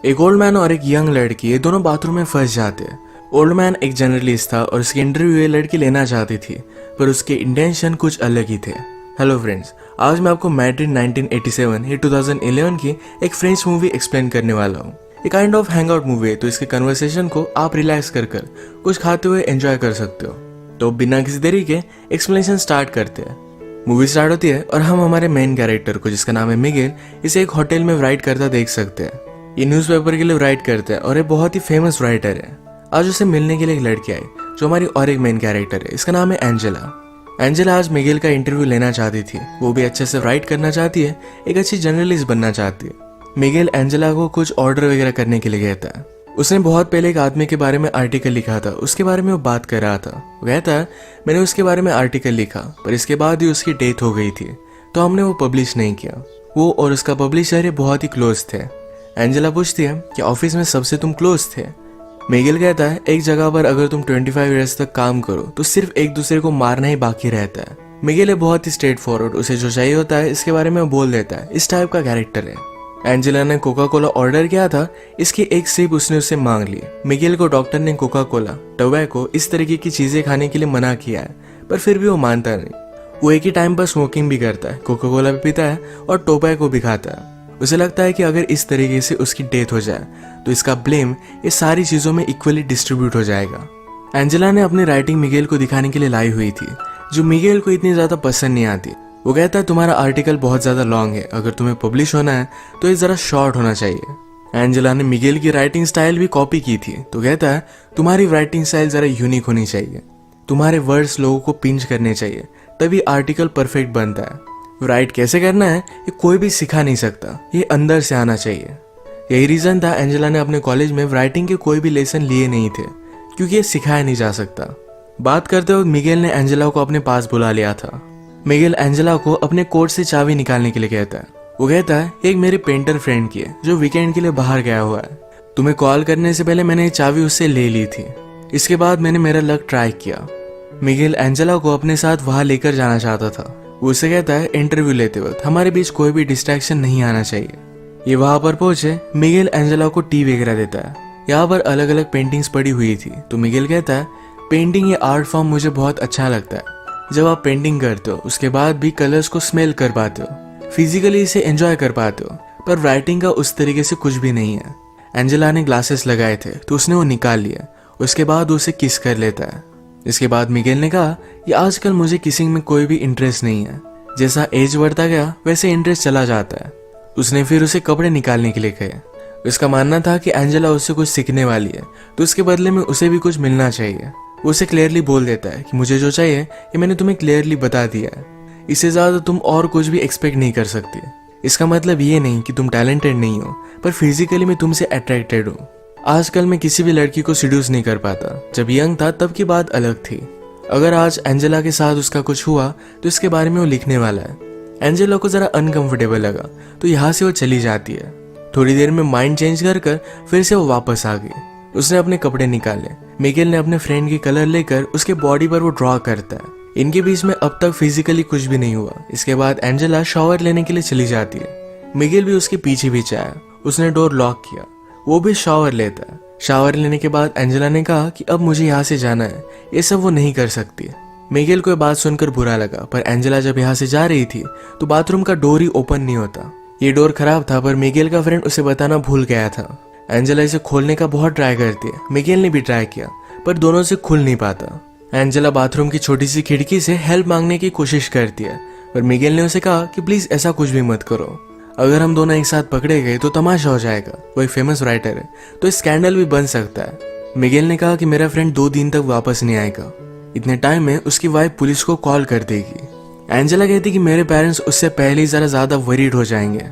एक old man और एक यंग लड़की ये दोनों बाथरूम में फंस जाते हैं। ओल्ड मैन एक जर्नलिस्ट था और उसकी इंटरव्यू ये लड़की लेना चाहती थी, पर उसके इंटेंशन कुछ अलग ही थे। हेलो फ्रेंड्स, आज मैं आपको मैड्रिड 1987 या 2011 की एक फ्रेंच मूवी एक्सप्लेन करने वाला हूँ। ये kind of hang out movie है, तो इसके कन्वर्सेशन को आप रिलैक्स कर कुछ खाते हुए एंजॉय कर सकते हो। तो बिना किसी देरी के एक्सप्लेनेशन स्टार्ट करते हैं। मूवी स्टार्ट होती है और हम हमारे मेन कैरेक्टर को, जिसका नाम है मिगेल, इसे एक होटल में राइट करता देख सकते हैं। ये न्यूज़पेपर के लिए राइट करता है और ये बहुत ही फेमस राइटर है। आज उसे मिलने के लिए एक लड़की आई जो हमारी और एक मेन कैरेक्टर है, इसका नाम है एंजेला। एंजेला आज मिगेल का इंटरव्यू लेना चाहती थी। वो भी अच्छे से राइट करना चाहती है, एक अच्छी जर्नलिस्ट बनना चाहती है। मिगेल एंजेला को कुछ ऑर्डर वगैरह करने के लिए कहता है। उसने बहुत पहले एक आदमी के बारे में आर्टिकल लिखा था, उसके बारे में वो बात कर रहा था। वो कहता है मैंने उसके बारे में आर्टिकल लिखा, पर इसके बाद ही उसकी डेथ हो गई थी, तो हमने वो पब्लिश नहीं किया। वो और उसका पब्लिशर बहुत ही क्लोज थे। एंजेला पूछती है कि ऑफिस में सबसे तुम क्लोज थे। मिगेल कहता है एक जगह पर अगर तुम 25 इयर्स तक काम करो तो सिर्फ एक दूसरे को मारना ही बाकी रहता है। मिगेल बहुत ही स्ट्रेट फॉरवर्ड, उसे जो चाहिए होता है इसके बारे में बोल देता है। इस टाइप का कैरेक्टर है। एंजेला ने कोका कोला ऑर्डर किया था, इसकी एक सिप उसने उससे मांग ली। मिगेल को डॉक्टर ने कोका कोला, टोबैको, इस तरीके की चीजें खाने के लिए मना किया है, पर फिर भी वो मानता नहीं। वो एक ही टाइम पर स्मोकिंग भी करता है, कोका कोला भी पीता है और टोबैको भी खाता है। उसे लगता है कि अगर इस तरीके से उसकी डेथ हो जाए तो इसका ब्लेम ये सारी चीजों में इक्वली डिस्ट्रीब्यूट हो जाएगा। एंजेला ने अपनी राइटिंग मिगेल को दिखाने के लिए लाई हुई थी, जो मिगेल को इतनी ज्यादा पसंद नहीं आती। वो कहता है तुम्हारा आर्टिकल बहुत ज्यादा लॉन्ग है, अगर तुम्हें पब्लिश होना है तो ये जरा शॉर्ट होना चाहिए। एंजेला ने मिगेल की राइटिंग स्टाइल भी कॉपी की थी, तो कहता है तुम्हारी राइटिंग स्टाइल जरा यूनिक होनी चाहिए, तुम्हारे वर्ड्स लोगों को पिंच करने चाहिए, तभी आर्टिकल परफेक्ट बनता है। राइट कैसे करना है ये कोई भी सिखा नहीं सकता, ये अंदर से आना चाहिए। यही रीजन था एंजेला ने अपने कॉलेज में राइटिंग के कोई भी लेसन लिए नहीं थे, क्योंकि ये सिखाया नहीं जा सकता। बात करते वक्त मिगेल ने एंजेला को अपने पास बुला लिया था। मिगेल एंजेला को अपने कोट से चाबी निकालने के लिए कहता है। वो कहता है एक मेरे पेंटर फ्रेंड की है जो वीकेंड के लिए बाहर गया हुआ है। तुम्हें कॉल करने से पहले मैंने ये चाबी उससे ले ली थी। इसके बाद मैंने मेरा लक ट्राई किया। मिगेल एंजेला को अपने साथ वहां लेकर जाना चाहता था। वो उसे कहता है इंटरव्यू लेते वक्त हमारे बीच कोई भी डिस्ट्रैक्शन नहीं आना चाहिए। ये वहां पर पहुंचे, मिगेल एंजेला को टी वगैरह देता है। यहाँ पर अलग अलग पेंटिंग्स पड़ी हुई थी, तो मिगेल कहता है पेंटिंग ये आर्ट फॉर्म मुझे बहुत अच्छा लगता है। जब आप पेंटिंग करते हो उसके बाद भी कलर्स को स्मेल कर पाते हो, फिजिकली इसे एंजॉय कर पाते हो, पर राइटिंग का उस तरीके से कुछ भी नहीं है। एंजेला ने ग्लासेस लगाए थे तो उसने वो निकाल लिया, उसके बाद उसे किस कर लेता है। इसके बाद मिगेल ने कहा कि आजकल मुझे किसिंग में कोई भी इंटरेस्ट नहीं है, जैसा एज बढ़ता गया वैसे इंटरेस्ट चला जाता है। उसने फिर उसे कपड़े निकालने के लिए कहे। उसका मानना था कि एंजेला उससे कुछ सीखने वाली है, तो उसके बदले में उसे भी कुछ मिलना चाहिए। वो उसे क्लियरली बोल देता है कि मुझे जो चाहिए ये मैंने तुम्हें क्लियरली बता दिया है, इससे ज्यादा तुम और कुछ भी एक्सपेक्ट नहीं कर सकती। इसका मतलब ये नहीं कि तुम टैलेंटेड नहीं हो, पर फिजिकली मैं तुमसे अट्रैक्टेड हूँ। आजकल मैं किसी भी लड़की को सीड्यूस नहीं कर पाता, जब यंग था तब की बात अलग थी। अगर आज एंजेला के साथ उसका कुछ हुआ तो इसके बारे में वो लिखने वाला है। एंजेला को जरा अनकंफर्टेबल लगा तो यहाँ से वो चली जाती है। थोड़ी देर में माइंड चेंज कर फिर से वो वापस आ गई। उसने अपने कपड़े निकाले। मिगेल ने अपने फ्रेंड की कलर लेकर उसके बॉडी पर वो ड्रॉ करता है। इनके बीच में अब तक फिजिकली कुछ भी नहीं हुआ। इसके बाद एंजेला शावर लेने के लिए चली जाती है। मिगेल भी उसके पीछे पीछे आया। उसने डोर लॉक किया, वो भी शावर लेता है। शावर लेने के बाद एंजेला ने कहा कि अब मुझे यहाँ से जाना है, ये सब वो नहीं कर सकती। मिगेल को ये बात सुनकर बुरा लगा, पर एंजेला जब यहाँ से जा रही थी तो बाथरूम का डोर ही ओपन नहीं होता। ये डोर खराब था, पर मिगेल का फ्रेंड उसे बताना भूल गया था। एंजेला इसे खोलने का बहुत ट्राई करती है। मिगेल ने भी ट्राई किया, पर दोनों से खुल नहीं पाता। एंजेला बाथरूम की छोटी सी खिड़की से हेल्प मांगने की कोशिश करती है, पर मिगेल ने उसे कहा कि प्लीज ऐसा कुछ भी मत करो। अगर हम दोनों एक साथ पकड़े गए तो तमाशा हो जाएगा। वो एक फेमस राइटर है, तो स्कैंडल भी बन सकता है। मिगेल ने कहा कि मेरा फ्रेंड 2 दिन तक वापस नहीं आएगा। इतने टाइम में उसकी वाइफ पुलिस को कॉल कर देगी। एंजेला कहती कि मेरे पेरेंट्स उससे पहले ही जरा ज्यादा वरीड हो जाएंगे।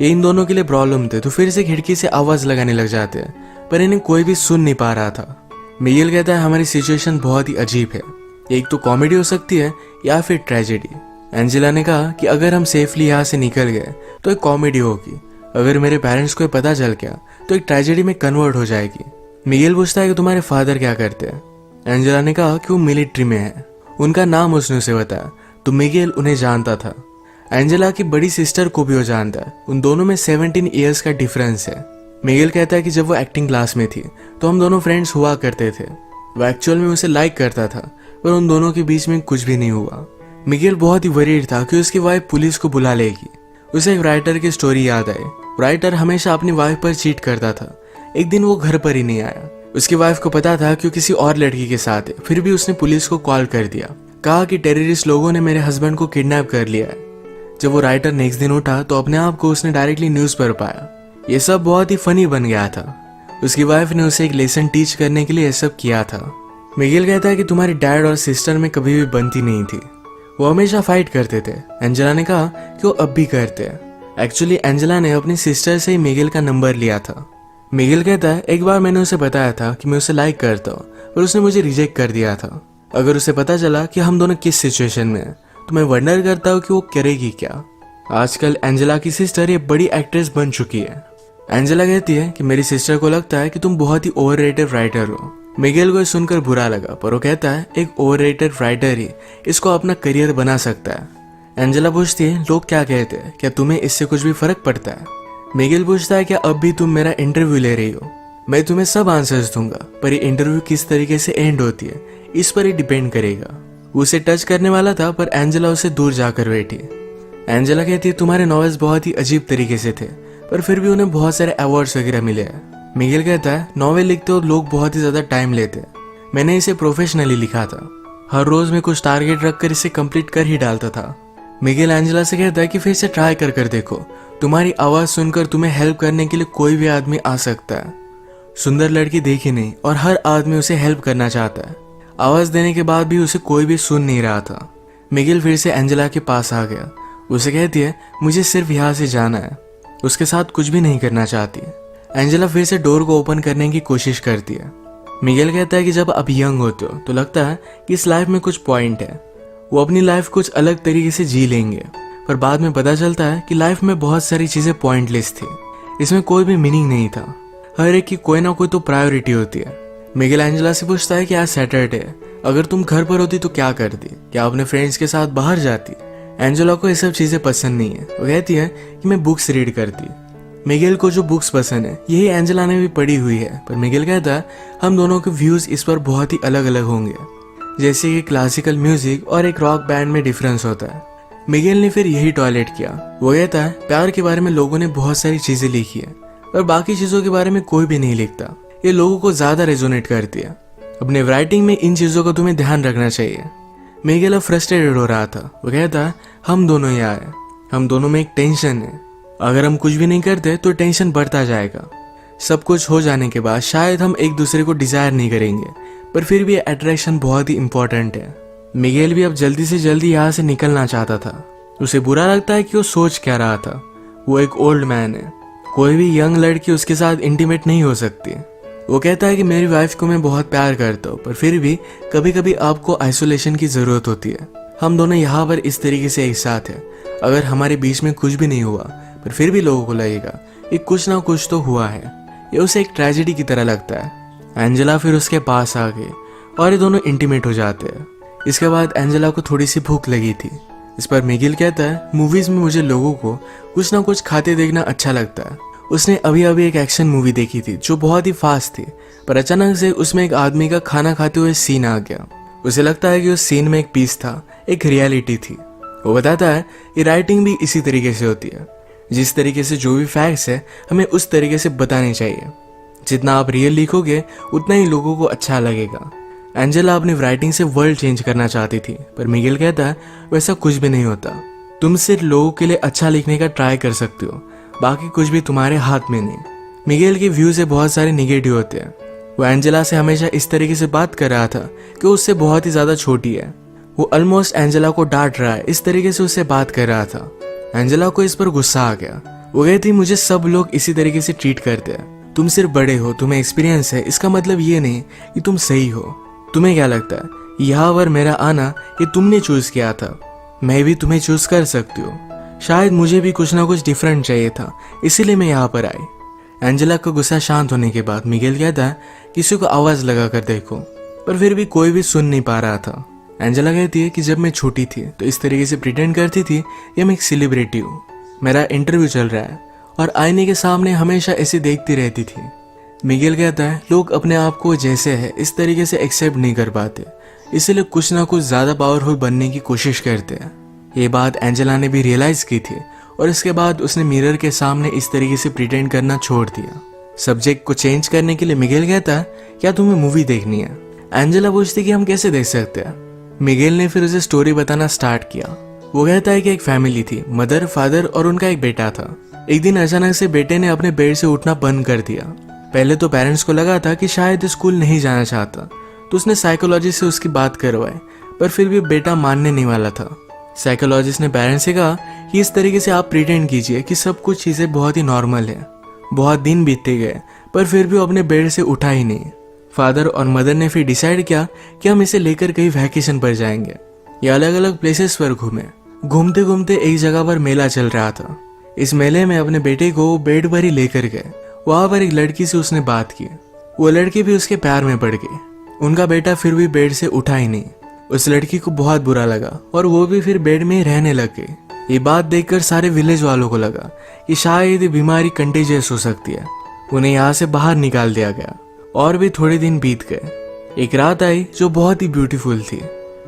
ये इन दोनों के लिए प्रॉब्लम थे, तो फिर से खिड़की से आवाज लगाने लग जाते हैं, पर इन्हें कोई भी सुन नहीं पा रहा था। मिगेल कहता है हमारी सिचुएशन बहुत ही अजीब है, एक तो कॉमेडी हो सकती है या फिर ट्रेजेडी। एंजेला ने कहा कि अगर हम सेफली यहाँ से निकल गए तो एक कॉमेडी होगी, अगर मेरे पेरेंट्स को पता चल गया तो एक ट्रेजेडी में कन्वर्ट हो जाएगी। मिगेल पूछता है कि तुम्हारे फादर क्या करते हैं। एंजेला ने कहा कि वो मिलिट्री में है। उनका नाम उसने उसे बताया, तो मिगेल उन्हें जानता था। एंजेला की बड़ी सिस्टर को भी वो जानता है। उन दोनों में 17 ईयर्स का डिफरेंस है। मिगेल कहता है कि जब वो एक्टिंग क्लास में थी तो हम दोनों फ्रेंड्स हुआ करते थे। वो एक्चुअल में उसे लाइक करता था, पर उन दोनों के बीच में कुछ भी नहीं हुआ। मिगेल बहुत ही वरीड था कि उसकी वाइफ पुलिस को बुला लेगी। उसे एक राइटर की स्टोरी याद आई। राइटर हमेशा अपनी वाइफ पर चीट करता था। एक दिन वो घर पर ही नहीं आया। उसकी वाइफ को पता था कि वो किसी और लड़की के साथ है, फिर भी उसने पुलिस को कॉल कर दिया। कहा कि टेररिस्ट लोगों ने मेरे हस्बैंड को किडनैप कर लिया है। जब वो राइटर नेक्स्ट दिन उठा तो अपने आप को उसने डायरेक्टली न्यूज पर पाया। ये सब बहुत ही फनी बन गया था। उसकी वाइफ ने उसे एक लेसन टीच करने के लिए ये सब किया था। मिगेल कहता है कि तुम्हारी डैड और सिस्टर में कभी भी बनती नहीं थी, वो हमेशा फाइट करते थे। एंजेला ने कहा कि वो अब भी करते हैं। एक्चुअली एंजेला ने अपनी सिस्टर से ही मिगेल का नंबर लिया था। मिगेल कहता है एक बार मैंने उसे बताया था कि मैं उसे लाइक करता हूँ, पर उसने मुझे रिजेक्ट कर दिया था। अगर उसे पता चला कि हम दोनों किस सिचुएशन में हैं तो मैं वंडर करता हूँ कि वो करेगी क्या। आजकल एंजेला की सिस्टर ये बड़ी एक्ट्रेस बन चुकी है। एंजेला कहती है कि मेरी सिस्टर को लगता है कि तुम बहुत ही ओवररेटेड राइटर हो। मिगेल को सुनकर बुरा लगा, पर वो कहता है एक ओवररेटेड राइटर ही इसको अपना करियर बना सकता है। एंजेला पूछती है लोग क्या कहते हैं, क्या तुम्हें इससे कुछ भी फर्क पड़ता है। मिगेल पूछता है क्या अब भी तुम मेरा इंटरव्यू ले रही हो। मैं तुम्हें सब आंसर्स दूंगा, पर ये इंटरव्यू किस तरीके से एंड होती है इस पर ही डिपेंड करेगा। उसे टच करने वाला था, पर एंजेला उसे दूर जाकर बैठी। एंजेला कहती है तुम्हारे नॉवेल्स बहुत ही अजीब तरीके से थे, पर फिर भी उन्हें बहुत सारे अवार्ड्स वगैरह मिले हैं। मिगेल कहता है नॉवेल लिखते हो लोग बहुत ही ज्यादा टाइम लेते हैं, मैंने इसे प्रोफेशनली लिखा था। हर रोज में कुछ टारगेट रखकर इसे कंप्लीट कर ही डालता था। मिगेल एंजेला से कहता है कि फिर से ट्राई कर देखो, तुम्हारी आवाज सुनकर तुम्हें हेल्प करने के लिए कोई भी आदमी आ सकता है। सुंदर लड़की देखी नहीं और हर आदमी उसे हेल्प करना चाहता है। आवाज देने के बाद भी उसे कोई भी सुन नहीं रहा था। मिगेल फिर से एंजेला के पास आ गया। उसे कहती है मुझे सिर्फ यहाँ से जाना है, उसके साथ कुछ भी नहीं करना चाहती। एंजेला फिर से डोर को ओपन करने की कोशिश करती है। मिगेल कहता है कि जब आप यंग होते हो तो लगता है कि इस लाइफ में कुछ पॉइंट है, वो अपनी लाइफ कुछ अलग तरीके से जी लेंगे, पर बाद में पता चलता है कि लाइफ में बहुत सारी चीजें पॉइंटलेस थी, इसमें कोई भी मीनिंग नहीं था। हर एक की कोई ना कोई तो प्रायोरिटी होती है। मिगेल एंजेला से पूछता है कि आज सैटरडे है, अगर तुम घर पर होती तो क्या करती, क्या अपने फ्रेंड्स के साथ बाहर जाती। एंजेला को ये सब चीजें पसंद नहीं है। वो कहती है कि मैं बुक्स रीड करती। मिगेल को जो बुक्स पसंद है यही एंजेला ने भी पढ़ी हुई है, पर मिगेल कहता है हम दोनों के व्यूज इस पर बहुत ही अलग अलग होंगे, जैसे कि क्लासिकल म्यूजिक और एक रॉक बैंड में डिफरेंस होता है। मिगेल ने फिर यही टॉयलेट किया। वो कहता है प्यार के बारे में लोगों ने बहुत सारी चीजें लिखी है, पर बाकी चीजों के बारे में कोई भी नहीं लिखता, ये लोगों को ज्यादा रेजोनेट करती है। अपने राइटिंग में इन चीजों का तुम्हें ध्यान रखना चाहिए। मिगेल अब फ्रस्ट्रेटेड हो रहा था। वो कहता है हम दोनों यहाँ है, हम दोनों में एक टेंशन है, अगर हम कुछ भी नहीं करते तो टेंशन बढ़ता जाएगा। सब कुछ हो जाने के बाद शायद हम एक दूसरे को डिजायर नहीं करेंगे, पर फिर भी अट्रैक्शन बहुत ही इंपॉर्टेंट है। मिगेल भी अब जल्दी से जल्दी यहाँ से निकलना चाहता था। उसे बुरा लगता है कि वो सोच क्या रहा था। वो एक ओल्ड मैन है, कोई भी यंग लड़की उसके साथ इंटीमेट नहीं हो सकती। वो कहता है कि मेरी वाइफ को मैं बहुत प्यार करता हूँ, पर फिर भी कभी कभी आपको आइसोलेशन की जरूरत होती है। हम दोनों यहाँ पर इस तरीके से एक साथ है, अगर हमारे बीच में कुछ भी नहीं हुआ पर फिर भी लोगों को लगेगा कि कुछ ना कुछ तो हुआ है। ये उसे एक ट्रेजेडी की तरह लगता है। एंजेला फिर उसके पास आ गई और ये दोनों इंटीमेट हो जाते हैं। इसके बाद एंजेला को थोड़ी सी भूख लगी थी। इस पर मिगेल कहता है मूवीज में मुझे लोगों को कुछ ना कुछ खाते देखना अच्छा लगता है। उसने अभी अभी एक एक्शन मूवी देखी थी जो बहुत ही फास्ट थी, पर अचानक से उसमें एक आदमी का खाना खाते हुए सीन आ गया। उसे लगता है कि उस सीन में एक पीस था, एक रियलिटी थी। वो बताता है कि राइटिंग भी इसी तरीके से होती है, जिस तरीके से जो भी फैक्ट्स है हमें उस तरीके से बताने चाहिए। जितना आप रियल लिखोगे उतना ही लोगों को अच्छा लगेगा। एंजेला अपनी राइटिंग से वर्ल्ड चेंज करना चाहती थी, पर मिगेल कहता है वैसा कुछ भी नहीं होता। तुम सिर्फ लोगों के लिए अच्छा लिखने का ट्राई कर सकते हो, बाकी कुछ भी तुम्हारे हाथ में नहीं। मिगेल के व्यू से बहुत सारे निगेटिव होते हैं। वो एंजेला से हमेशा इस तरीके से बात कर रहा था कि उससे बहुत ही ज्यादा छोटी है। वो ऑलमोस्ट एंजेला को डांट रहा है, इस तरीके से उससे बात कर रहा था। एंजेला को इस पर गुस्सा आ गया। वो कहती मुझे सब लोग इसी तरीके से ट्रीट करते हैं, तुम सिर्फ बड़े हो, तुम्हें एक्सपीरियंस है, इसका मतलब ये नहीं कि तुम सही हो। तुम्हें क्या लगता है यहाँ पर मेरा आना ये तुमने चूज किया था, मैं भी तुम्हें चूज कर सकती हूँ। शायद मुझे भी कुछ ना कुछ डिफरेंट चाहिए था, इसीलिए मैं यहाँ पर आई। एंजेला का गुस्सा शांत होने के बाद मिगेल कहता है किसी को आवाज लगा कर देखो, पर फिर भी कोई भी सुन नहीं पा रहा था। एंजेला कहती है कि जब मैं छोटी थी तो इस तरीके से प्रिटेंड करती थी कि मैं एक सेलिब्रिटी हूँ, मेरा इंटरव्यू चल रहा है और आईने के सामने हमेशा ऐसे देखती रहती थी। मिगेल कहता है लोग अपने आप को जैसे है इस तरीके से एक्सेप्ट नहीं कर पाते, इसलिए कुछ ना कुछ ज्यादा पावरफुल बनने की कोशिश करते हैं। ये बात एंजेला ने भी रियलाइज की थी और इसके बाद उसने मिरर के सामने इस तरीके से प्रिटेंड करना छोड़ दिया। सब्जेक्ट को चेंज करने के लिए मिगेल कहता है क्या तुम्हें मूवी देखनी है? एंजेला पूछती कि हम कैसे देख सकते हैं। मिगेल ने फिर उसे स्टोरी बताना स्टार्ट किया। वो कहता है कि एक फैमिली थी, मदर, फादर और उनका एक बेटा था। एक दिन अचानक से बेटे ने अपने बेड से उठना बंद कर दिया। पहले तो पेरेंट्स को लगा था कि शायद स्कूल नहीं जाना चाहता, तो उसने साइकोलॉजिस्ट से उसकी बात करवाई, पर फिर भी बेटा मानने नहीं वाला था। साइकोलॉजिस्ट ने पेरेंट्स से कहा कि इस तरीके से आप प्रिटेंड कीजिए कि सब कुछ चीजें बहुत ही नॉर्मल है। बहुत दिन बीतते गए पर फिर भी वो अपने बेड से उठा ही नहीं। फादर और मदर ने फिर डिसाइड किया कि हम इसे लेकर कहीं वैकेशन पर जाएंगे। ये अलग अलग प्लेसेस पर घूमे। घूमते घूमते एक जगह पर मेला चल रहा था। इस मेले में अपने बेटे को बेड पर ही लेकर गए। वहां पर एक लड़की से उसने बात की। वो लड़की भी उसके प्यार में पड़ गई। उनका बेटा फिर भी बेड से उठा ही नहीं। उस लड़की को बहुत बुरा लगा और वो भी फिर बेड में ही रहने लग गई। ये बात देखकर सारे विलेज वालों को लगा कि शायद ये बीमारी कंटेजियस हो सकती है। उन्हें यहाँ से बाहर निकाल दिया गया और भी थोड़े दिन बीत गए। एक रात आई जो बहुत ही ब्यूटीफुल थी।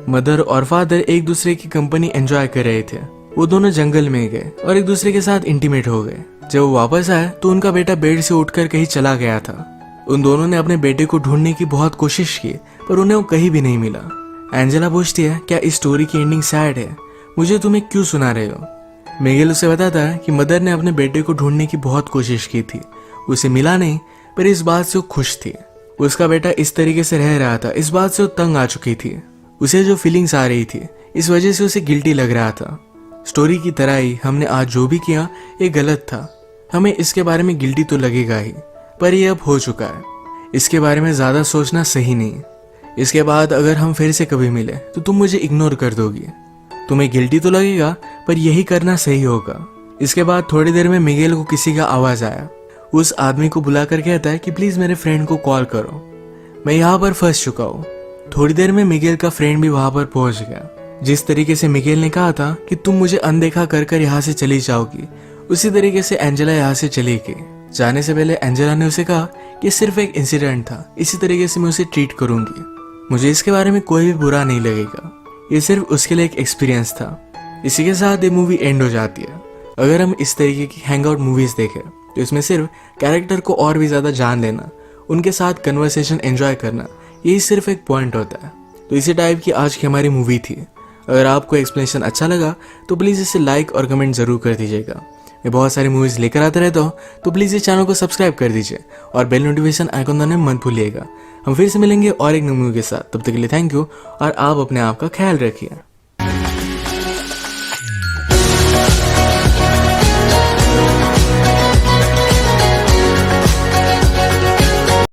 मदर और फादर एक दूसरे की कंपनी एंजॉय कर रहे थे। वो दोनों जंगल में गए और एक दूसरे के साथ इंटीमेट हो गए। जब वो वापस आए तो उनका बेटा बेड से उठकर कहीं चला गया था। उन दोनों ने अपने बेटे को ढूंढने की बहुत कोशिश की पर उन्हें वो कहीं भी नहीं मिला। एंजेला पूछती है क्या इस स्टोरी की एंडिंग सैड है? मुझे तुम्हें क्यों सुना रहे हो? मिगेल उसे बताता है कि मदर ने अपने बेटे को ढूंढने की बहुत कोशिश की थी, उसे मिला नहीं, पर इस बात से वो खुश थी। उसका बेटा इस तरीके से रह रहा था, इस बात से वो तंग आ चुकी थी। उसे जो फीलिंग्स आ रही थी इस वजह से उसे गिल्टी लग रहा था। स्टोरी की तरह ही हमने आज जो भी किया ये गलत था। हमें इसके बारे में गिल्टी तो लगेगा ही, पर ये अब हो चुका है। इसके बारे में ज्यादा सोचना सही नहीं। इसके बाद अगर हम फिर से कभी मिले तो तुम मुझे इग्नोर कर दोगी। तुम्हें गिल्टी तो लगेगा पर यही करना सही होगा। इसके बाद थोड़ी देर में मिगेल को किसी का आवाज आया। उस आदमी को बुलाकर कहता है कि प्लीज मेरे फ्रेंड को कॉल करो, मैं यहाँ पर फंस चुका हूँ। थोड़ी देर में मिगेल का फ्रेंड भी वहां पर पहुंच गया। जिस तरीके से मिगेल ने कहा था कि तुम मुझे अनदेखा कर कर यहाँ से चली जाओगी, उसी तरीके से एंजेला यहाँ से चली गई। जाने से पहले एंजेला ने उसे कहा कि सिर्फ एक इंसिडेंट था, इसी तरीके से मैं उसे ट्रीट करूंगी। मुझे इसके बारे में कोई भी बुरा नहीं लगेगा, ये सिर्फ उसके लिए एक एक्सपीरियंस था। इसी के साथ ये मूवी एंड हो जाती है। अगर हम इस तरीके की हैंगआउट मूवीज देखें तो इसमें सिर्फ कैरेक्टर को और भी ज्यादा जान लेना, उनके साथ कन्वर्सेशन एंजॉय करना, यही सिर्फ एक पॉइंट होता है। तो इसी टाइप की आज की हमारी मूवी थी। अगर आपको एक्सप्लेनेशन अच्छा लगा तो प्लीज़ इसे लाइक और कमेंट जरूर कर दीजिएगा। मैं बहुत सारी मूवीज़ लेकर आता रहता हूँ, तो प्लीज़ इस चैनल को सब्सक्राइब कर दीजिए और बेल नोटिफिकेशन आइकॉन दबाना मत भूलिएगा। हम फिर से मिलेंगे और एक नई मूवी के साथ। तब तक के लिए थैंक यू और आप अपने आप का ख्याल रखिए।